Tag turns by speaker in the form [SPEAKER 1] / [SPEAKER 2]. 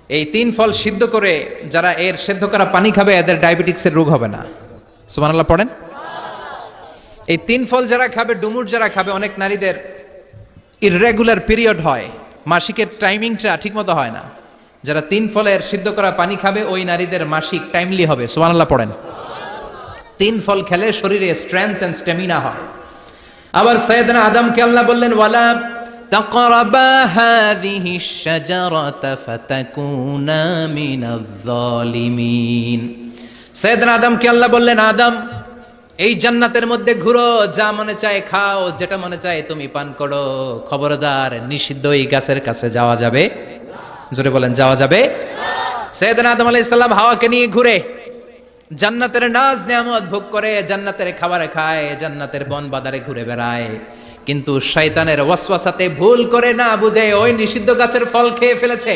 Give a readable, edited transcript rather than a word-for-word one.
[SPEAKER 1] এই তিন ফল সিদ্ধ করে যারা এর সেদ্ধ করা পানি খাবে এদের ডায়াবেটিক্সের রোগ হবে না। সুবহানাল্লাহ পড়েন। এই তিন ফল যারা খাবে, ডুমুর যারা খাবে, অনেক নারীদের ইররেগুলার পিরিয়ড হয়, মাসিকের টাইমিংটা ঠিকমতো হয় না। যারা তিন ফলের সিদ্ধ করা পানি খাবে ওই নারীদের মাসিক টাইমলি হবে। সুবহানাল্লাহ পড়েন। তিন ফল খেলে শরীরে স্ট্রেংথ এন্ড স্ট্যামিনা হয়। আবার সাইয়েদনা আদমকে আল্লাহ বললেন, ওয়ালা তাকরাবা হাযিহিশ শাজারাতা ফাতাকুনা মিনাজ জালিমিন। সাইয়েদনা আদমকে আল্লাহ বললেন, আদম এই জান্নাতের মধ্যে ঘুরো, যা মনে চায় খাও, যেটা মনে চায় তুমি পান করো, খবরদার নিষিদ্ধ এই গাছের কাছে যাওয়া যাবে না। জোরে বলেন, যাওয়া যাবে না। সাইয়েদনা আদম আলাইহিস সালাম হাওয়াকে নিয়ে ঘুরে জান্নাতের নাজ নেয়ামত ভোগ করে, জান্নাতের খাবার খায়, জান্নাতের বন বাদারে ঘুরে বেড়ায়, কিন্তু শয়তানের ওয়াসওয়াসাতে ভুল করে না বুঝে ওই নিষিদ্ধ গাছের ফল খেয়ে ফেলেছে।